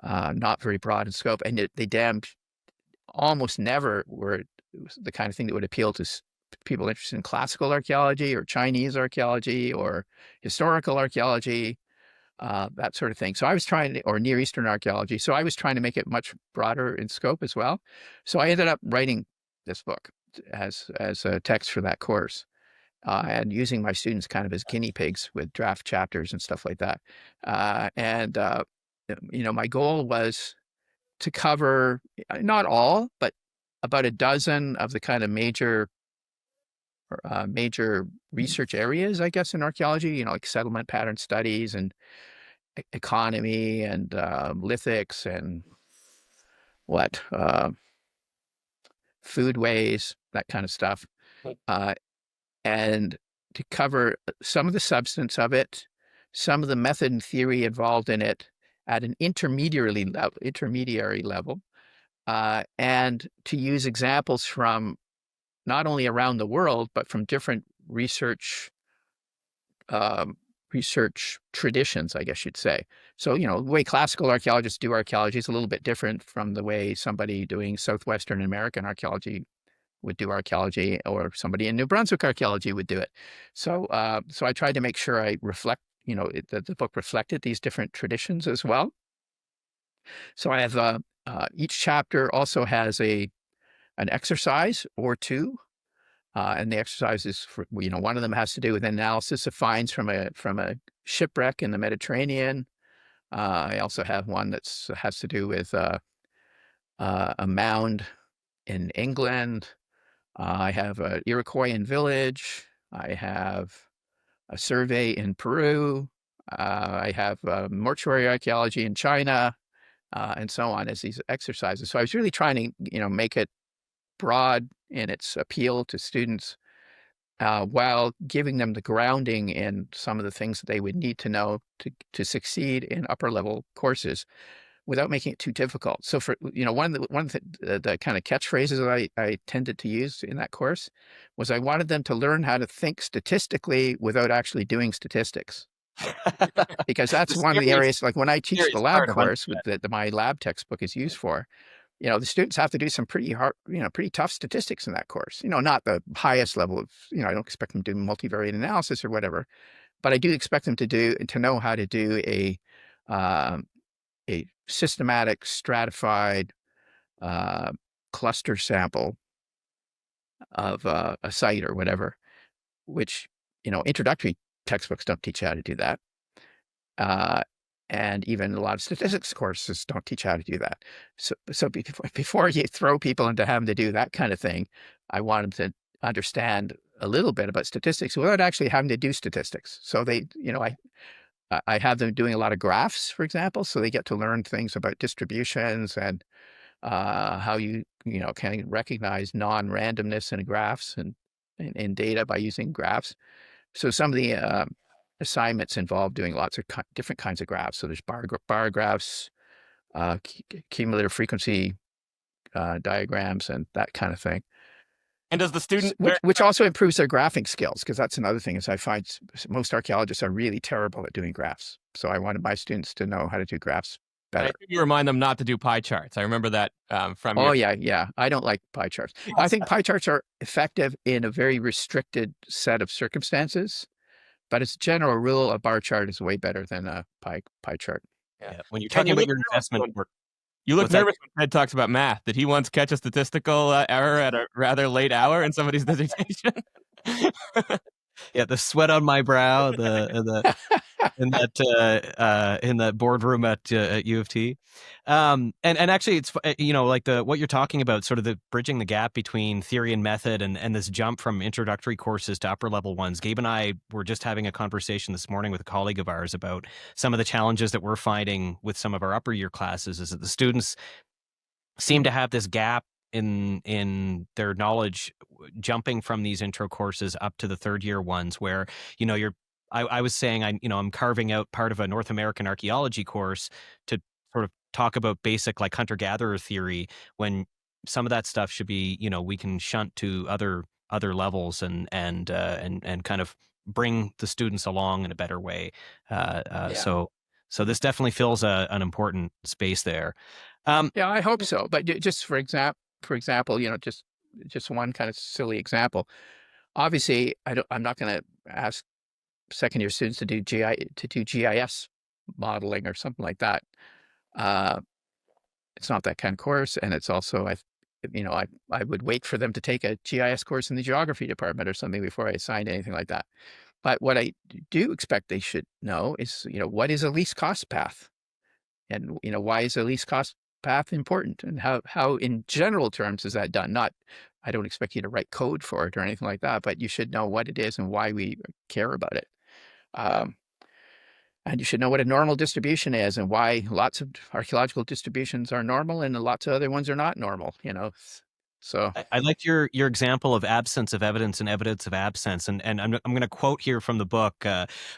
not very broad in scope, and they almost never were the kind of thing that would appeal to people interested in classical archaeology or Chinese archaeology or historical archaeology, that sort of thing. So I was or Near Eastern archaeology. So I was trying to make it much broader in scope as well. So I ended up writing this book as a text for that course, and using my students kind of as guinea pigs with draft chapters and stuff like that. My goal was to cover not all, but about a dozen of the kind of major major research areas, I guess, in archaeology, like settlement pattern studies and economy and lithics and foodways, that kind of stuff. And to cover some of the substance of it, some of the method and theory involved in it at an intermediary level, and to use examples from not only around the world, but from different research traditions, I guess you'd say. So, the way classical archaeologists do archaeology is a little bit different from the way somebody doing Southwestern American archaeology would do archaeology, or somebody in New Brunswick archaeology would do it. So I tried to make sure I reflect, that the book reflected these different traditions as well. So I have each chapter also has an exercise or two, and the exercises, one of them has to do with analysis of finds from a shipwreck in the Mediterranean. I also have one that has to do with a mound in England. I have an Iroquoian village. I have a survey in Peru. I have mortuary archaeology in China, and so on as these exercises. So I was really trying to, make it broad in its appeal to students, while giving them the grounding in some of the things that they would need to know to succeed in upper level courses, without making it too difficult. So for, one of the kind of catchphrases I tended to use in that course was I wanted them to learn how to think statistically without actually doing statistics. Because that's one of the areas, like when I teach the lab course that my lab textbook is used for, the students have to do some pretty hard, pretty tough statistics in that course. Not the highest level of, I don't expect them to do multivariate analysis or whatever, but I do expect them to know how to do a systematic, stratified cluster sample of a site or whatever, which, introductory textbooks don't teach you how to do that. And even a lot of statistics courses don't teach you how to do that. So before you throw people into having to do that kind of thing, I want them to understand a little bit about statistics without actually having to do statistics. So I have them doing a lot of graphs, for example, so they get to learn things about distributions and how you can recognize non-randomness in graphs and in data by using graphs. So some of the assignments involve doing lots of different kinds of graphs. So there's bar graphs, cumulative frequency diagrams, and that kind of thing.
And does the student...
Which also improves their graphing skills, because that's another thing, is I find most archaeologists are really terrible at doing graphs. So I wanted my students to know how to do graphs better.
I think you remind them not to do pie charts. I remember that from
Oh, yeah. I don't like pie charts. I think pie charts are effective in a very restricted set of circumstances, but as a general rule, a bar chart is way better than a pie chart.
Yeah. When you're talking about your investment work.
You look nervous when Ted talks about math. Did he once catch a statistical error at a rather late hour in somebody's dissertation?
Yeah, the sweat on my brow, in that boardroom at U of T, and actually, it's like what you're talking about, sort of the bridging the gap between theory and method, and this jump from introductory courses to upper level ones. Gabe and I were just having a conversation this morning with a colleague of ours about some of the challenges that we're finding with some of our upper year classes. Is that the students seem to have this gap in their knowledge, jumping from these intro courses up to the third year ones, where I was saying I'm carving out part of a North American archaeology course to sort of talk about basic like hunter-gatherer theory, when some of that stuff should be we can shunt to other levels and kind of bring the students along in a better way. So this definitely fills an important space there.
Yeah, I hope so. But just for example, just one kind of silly example. Obviously, I'm not going to ask second year students to do GIS modeling or something like that. It's not that kind of course, and it's also I would wait for them to take a GIS course in the geography department or something before I assigned anything like that. But what I do expect they should know is what is a least cost path, and why is a least cost path important, and how in general terms is that done, not I don't expect you to write code for it or anything like that, but you should know what it is and why we care about it. And you should know what a normal distribution is and why lots of archaeological distributions are normal and lots of other ones are not normal, you know. So
I liked your example of absence of evidence and evidence of absence, and I'm going to quote here from the book.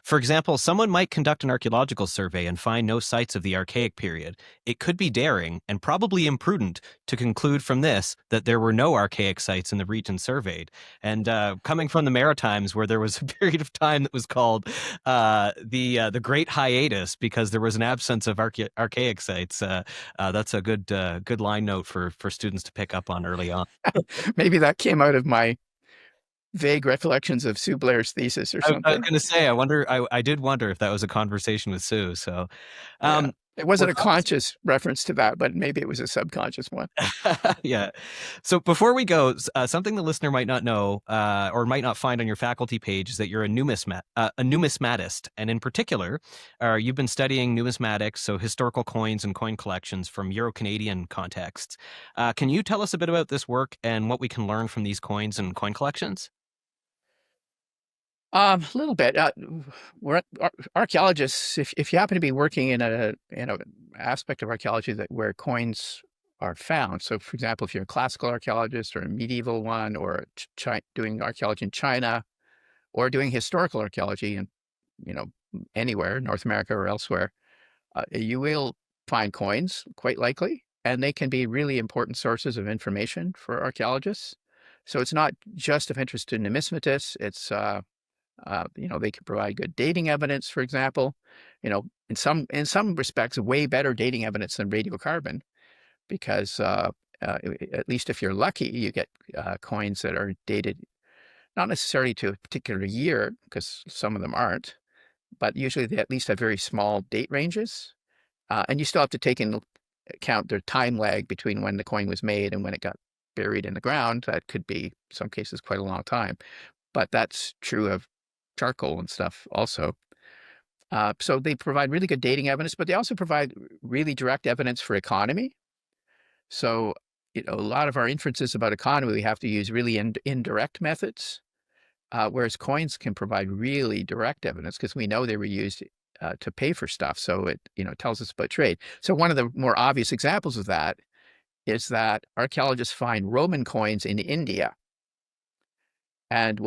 For example, someone might conduct an archaeological survey and find no sites of the Archaic period. It could be daring and probably imprudent to conclude from this that there were no Archaic sites in the region surveyed. And coming from the Maritimes, where there was a period of time that was called the Great Hiatus because there was an absence of Archaic sites, that's a good line note for students to pick up on early on.
maybe that came out of my vague recollections of Sue Blair's thesis or
I was
something.
going to say, I did wonder if that was a conversation with Sue. So,
Yeah. It wasn't
we're
a conscious reference to that, but maybe it was a subconscious one.
yeah. So before we go, something the listener might not know or might not find on your faculty page is that you're a numismatist, and in particular, you've been studying numismatics, so historical coins and coin collections from Euro-Canadian contexts. Can you tell us a bit about this work and what we can learn from these coins and coin collections?
A little bit. We're archaeologists. If you happen to be working in a aspect of archaeology where coins are found, so for example, if you're a classical archaeologist or a medieval one, or doing archaeology in China, or doing historical archaeology in anywhere, North America or elsewhere, you will find coins quite likely, and they can be really important sources of information for archaeologists. So it's not just of interest to numismatists. It's they can provide good dating evidence, for example. In some respects, way better dating evidence than radiocarbon, because at least if you're lucky, you get coins that are dated not necessarily to a particular year, because some of them aren't, but usually they at least have very small date ranges, and you still have to take into account their time lag between when the coin was made and when it got buried in the ground. That could be, in some cases, quite a long time, but that's true of charcoal and stuff also. So they provide really good dating evidence, but they also provide really direct evidence for economy. So, a lot of our inferences about economy, we have to use really indirect methods, whereas coins can provide really direct evidence because we know they were used to pay for stuff. So it, tells us about trade. So one of the more obvious examples of that is that archaeologists find Roman coins in India. And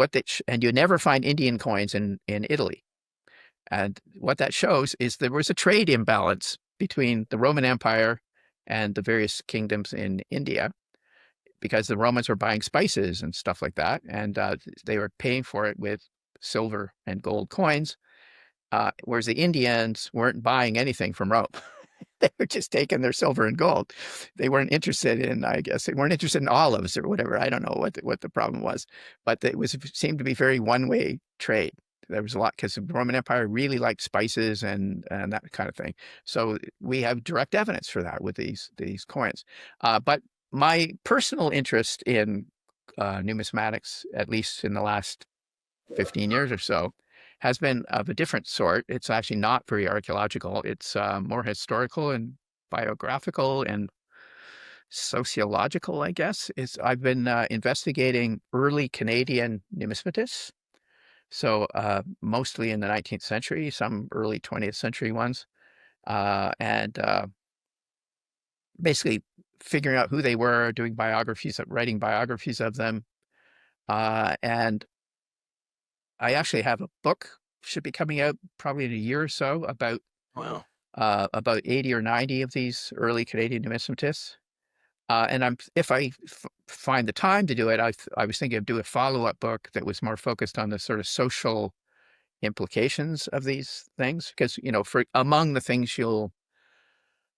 and you never find Indian coins in Italy. And what that shows is there was a trade imbalance between the Roman Empire and the various kingdoms in India, because the Romans were buying spices and stuff like that, and they were paying for it with silver and gold coins, whereas the Indians weren't buying anything from Rome. They were just taking their silver and gold. They weren't interested in, I guess, they weren't interested in olives or whatever. I don't know what the problem was, but it seemed to be very one-way trade. There was a lot, because the Roman Empire really liked spices and that kind of thing. So we have direct evidence for that with these coins. But my personal interest in numismatics, at least in the last 15 years or so, has been of a different sort. It's actually not very archaeological. It's more historical and biographical and sociological, I guess. I've been investigating early Canadian numismatists. So mostly in the 19th century, some early 20th century ones, and basically figuring out who they were, doing biographies, writing biographies of them. And I actually have a book, should be coming out probably in a year or so, about
Wow.
about 80 or 90 of these early Canadian numismatists. And if I find the time to do it, I was thinking of doing a follow-up book that was more focused on the sort of social implications of these things, because for among the things you'll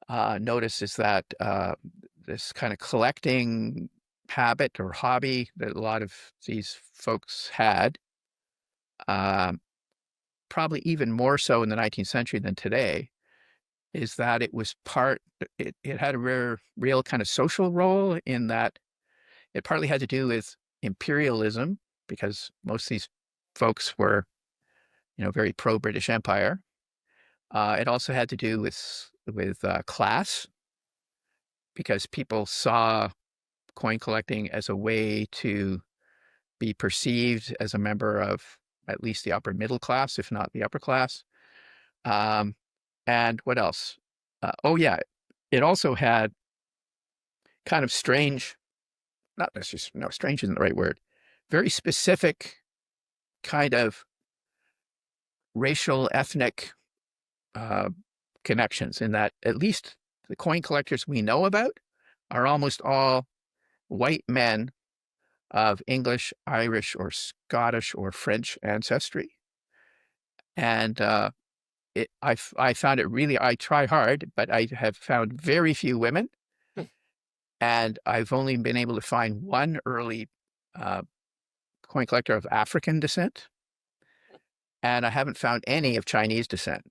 notice is that this kind of collecting habit or hobby that a lot of these folks had, probably even more so in the 19th century than today, is that it had a real kind of social role, in that it partly had to do with imperialism, because most of these folks were very pro-British Empire. It also had to do with class, because people saw coin collecting as a way to be perceived as a member of at least the upper middle class, if not the upper class. And what else? It also had kind of strange, not necessarily, no, strange isn't the right word, very specific kind of racial, ethnic connections, in that at least the coin collectors we know about are almost all white men of English, Irish, or Scottish or French ancestry. And I found it really, I try hard, but I have found very few women. And I've only been able to find one early coin collector of African descent. And I haven't found any of Chinese descent.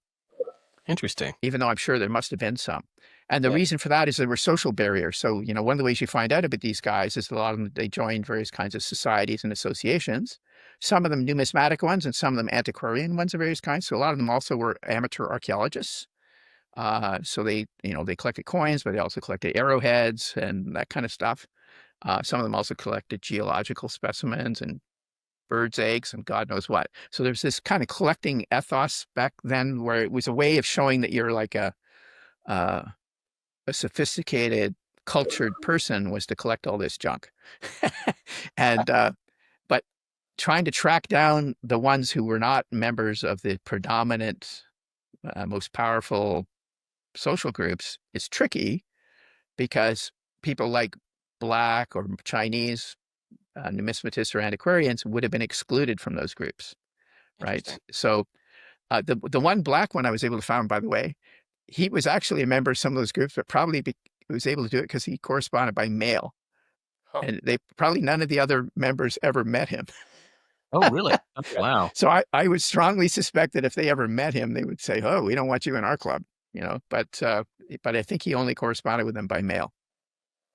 Interesting.
Even though I'm sure there must have been some. And the reason for that is there were social barriers. So, one of the ways you find out about these guys is a lot of them, they joined various kinds of societies and associations, some of them numismatic ones and some of them antiquarian ones of various kinds. So a lot of them also were amateur archaeologists. So they collected coins, but they also collected arrowheads and that kind of stuff. Some of them also collected geological specimens and birds' eggs and God knows what. So there's this kind of collecting ethos back then where it was a way of showing that you're like a sophisticated, cultured person, was to collect all this junk. And but trying to track down the ones who were not members of the predominant, most powerful social groups is tricky, because people like Black or Chinese numismatists or antiquarians would have been excluded from those groups, right? So the one Black one I was able to find, by the way, he was actually a member of some of those groups, but probably was able to do it because he corresponded by mail. And none of the other members ever met him.
Oh, really? Oh, wow.
So I would strongly suspect that if they ever met him, they would say, "Oh, we don't want you in our club," But I think he only corresponded with them by mail.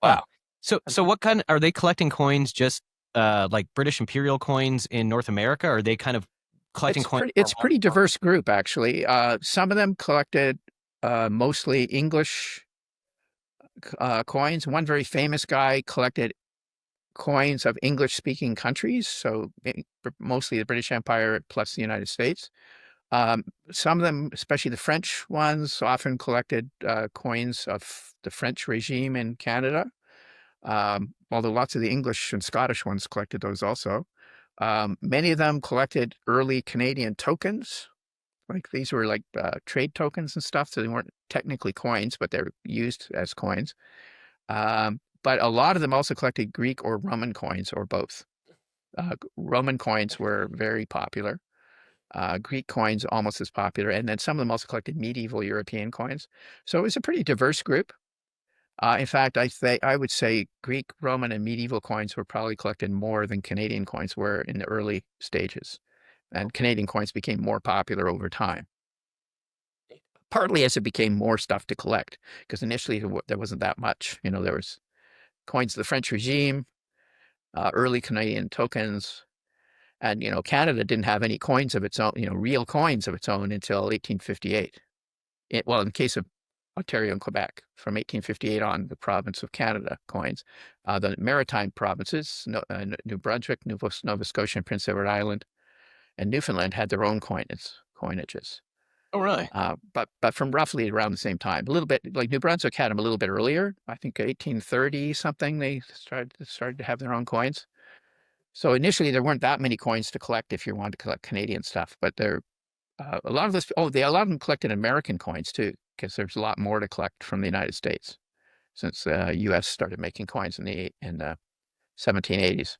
Wow. So what kind are they collecting coins? Just like British imperial coins in North America? Or are they kind of collecting coins?
It's a pretty diverse group, actually. Some of them collected mostly English coins. One very famous guy collected coins of English-speaking countries, so mostly the British Empire plus the United States. Some of them, especially the French ones, often collected coins of the French regime in Canada, although lots of the English and Scottish ones collected those also. Many of them collected early Canadian tokens. Like these were like trade tokens and stuff, so they weren't technically coins, but they're used as coins. But a lot of them also collected Greek or Roman coins, or both. Roman coins were very popular. Greek coins almost as popular, and then some of them also collected medieval European coins. So it was a pretty diverse group. In fact, I would say Greek, Roman, and medieval coins were probably collected more than Canadian coins were in the early stages. And Canadian coins became more popular over time, partly as it became more stuff to collect, because initially there wasn't that much. There was coins of the French regime, early Canadian tokens, and Canada didn't have any coins of its own, real coins of its own until 1858. In the case of Ontario and Quebec, from 1858 on, the province of Canada coins. The maritime provinces, New Brunswick, Nova Scotia, and Prince Edward Island, and Newfoundland had their own coinages.
Oh, really?
But from roughly around the same time, a little bit like New Brunswick had them a little bit earlier. I think 1830 something they started to have their own coins. So initially there weren't that many coins to collect if you wanted to collect Canadian stuff, but a lot of this. A lot of them collected American coins too, because there's a lot more to collect from the United States since the U.S. started making coins in the 1780s,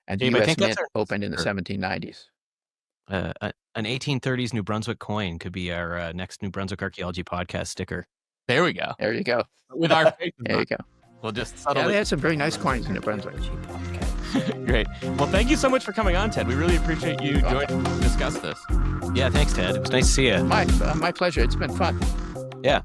and the U.S. Mint opened in the 1790s.
An 1830s New Brunswick coin could be our next New Brunswick Archaeology podcast sticker.
There we go.
There you go.
With our faces.
There you go.
We'll just subtly.
Yeah, they had some very nice coins in New Brunswick.
Great. Well, thank you so much for coming on, Ted. We really appreciate you joining to discuss this.
Yeah, thanks, Ted. It was nice to see you.
My pleasure. It's been fun.
Yeah.